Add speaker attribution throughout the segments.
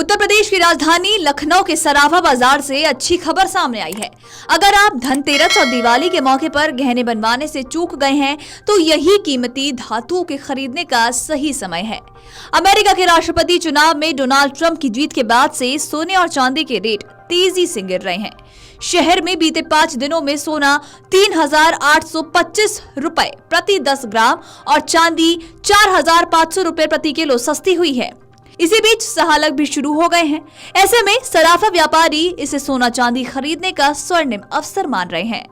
Speaker 1: उत्तर प्रदेश की राजधानी लखनऊ के सराफा बाजार से अच्छी खबर सामने आई है। अगर आप धनतेरस और दिवाली के मौके पर गहने बनवाने से चूक गए हैं तो यही कीमती धातुओं के खरीदने का सही समय है। अमेरिका के राष्ट्रपति चुनाव में डोनाल्ड ट्रंप की जीत के बाद से सोने और चांदी के रेट तेजी से गिर रहे हैं। शहर में बीते 5 दिनों में सोना 3,825 रुपए प्रति 10 ग्राम और चांदी 4,500 रुपए प्रति किलो सस्ती हुई है। इसी बीच सहालग भी शुरू हो गए हैं। ऐसे में सराफा व्यापारी इसे सोना चांदी खरीदने का स्वर्णिम अवसर मान रहे हैं।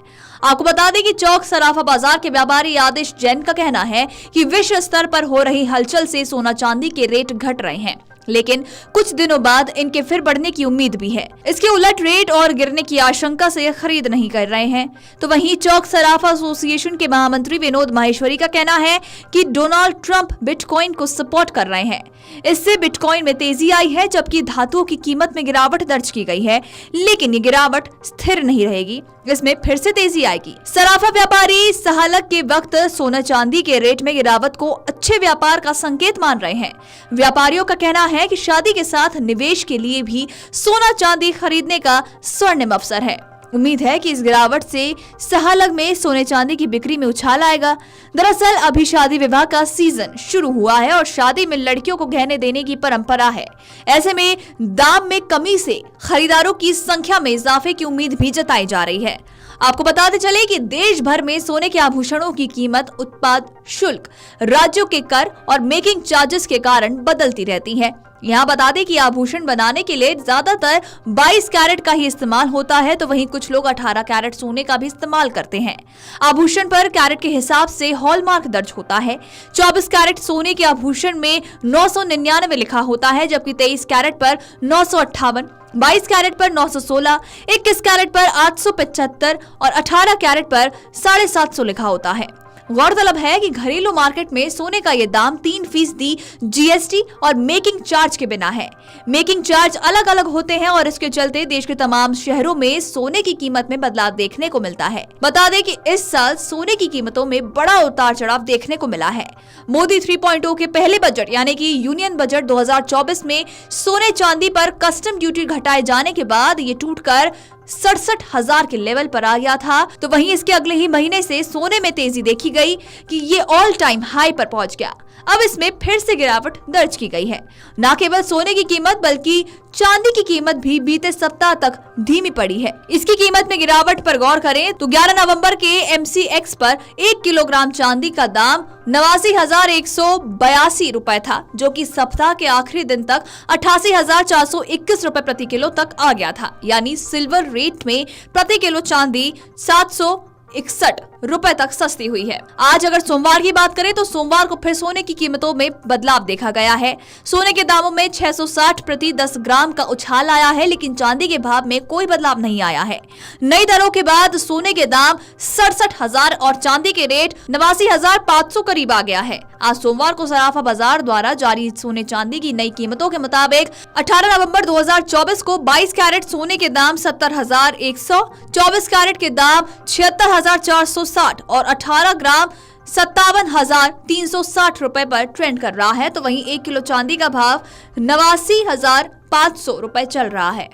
Speaker 1: आपको बता दें कि चौक सराफा बाजार के व्यापारी आदेश जैन का कहना है कि विश्व स्तर पर हो रही हलचल से सोना चांदी के रेट घट रहे हैं, लेकिन कुछ दिनों बाद इनके फिर बढ़ने की उम्मीद भी है। इसके उलट रेट और गिरने की आशंका से खरीद नहीं कर रहे हैं। तो वहीं चौक सराफा एसोसिएशन के महामंत्री विनोद माहेश्वरी का कहना है कि डोनाल्ड ट्रंप बिटकॉइन को सपोर्ट कर रहे हैं। इससे बिटकॉइन में तेजी आई है, जबकि धातुओं की कीमत में गिरावट दर्ज की गई है, लेकिन ये गिरावट स्थिर नहीं रहेगी, इसमें फिर से तेजी आएगी। सराफा व्यापारी सहालग के वक्त सोना चांदी के रेट में गिरावट को अच्छे व्यापार का संकेत मान रहे हैं। व्यापारियों का कहना है कि शादी के साथ निवेश के लिए भी सोना चांदी खरीदने का स्वर्णिम अवसर है। उम्मीद है कि इस गिरावट से सहालग में सोने चांदी की बिक्री में उछाल आएगा। दरअसल अभी शादी विवाह का सीजन शुरू हुआ है और शादी में लड़कियों को गहने देने की परंपरा है। ऐसे में दाम में कमी से खरीदारों की संख्या में इजाफे की उम्मीद भी जताई जा रही है। आपको बताते चले कि देश भर में सोने के आभूषणों की कीमत उत्पाद शुल्क, राज्यों के कर और मेकिंग चार्जेस के कारण बदलती रहती है। यहाँ बता दें कि आभूषण बनाने के लिए ज्यादातर 22 कैरेट का ही इस्तेमाल होता है, तो वहीं कुछ लोग 18 कैरेट सोने का भी इस्तेमाल करते हैं। आभूषण पर कैरेट के हिसाब से हॉलमार्क दर्ज होता है। 24 कैरेट सोने के आभूषण में 999 लिखा होता है, जबकि 23 कैरेट पर 958, 22 कैरेट पर 916, 21 कैरेट पर 875 और 18 कैरेट पर 750 लिखा होता है। गौरतलब है कि घरेलू मार्केट में सोने का ये दाम 3% जीएसटी और मेकिंग चार्ज के बिना है। मेकिंग चार्ज अलग अलग होते हैं और इसके चलते देश के तमाम शहरों में सोने की कीमत में बदलाव देखने को मिलता है। बता दें कि इस साल सोने की कीमतों में बड़ा उतार चढ़ाव देखने को मिला है। मोदी 3.0 के पहले बजट यानी कि यूनियन बजट 2024 में सोने चांदी पर कस्टम ड्यूटी घटाए जाने के बाद ये टूटकर 67,000 के लेवल पर आ गया था। तो वहीं इसके अगले ही महीने से सोने में तेजी देखी गई कि ये ऑल टाइम हाई पर पहुंच गया। अब इसमें फिर से गिरावट दर्ज की गई है। न केवल सोने की कीमत बल्कि चांदी की कीमत भी बीते सप्ताह तक धीमी पड़ी है। इसकी कीमत में गिरावट पर गौर करें तो 11 नवंबर के MCX पर 1 किलोग्राम चांदी का दाम 89,182 रुपए था, जो कि सप्ताह के आखिरी दिन तक 88,421 रुपए प्रति किलो तक आ गया था। यानी सिल्वर रेट में प्रति किलो चांदी 761 रुपए तक सस्ती हुई है। आज अगर सोमवार की बात करें तो सोमवार को फिर सोने की कीमतों में बदलाव देखा गया है। सोने के दामों में 660 प्रति 10 ग्राम का उछाल आया है, लेकिन चांदी के भाव में कोई बदलाव नहीं आया है। नई दरों के बाद सोने के दाम 67,000 और चांदी के रेट 89,500 करीब आ गया है। आज सोमवार को सराफा बाजार द्वारा जारी सोने चांदी की नई कीमतों के मुताबिक 18 नवंबर 2024 को 22 कैरेट सोने के दाम 70,100, 24 कैरेट के दाम 76,460 और 18 ग्राम 57,360 रुपए पर ट्रेंड कर रहा है। तो वहीं 1 किलो चांदी का भाव 89,500 रुपए चल रहा है।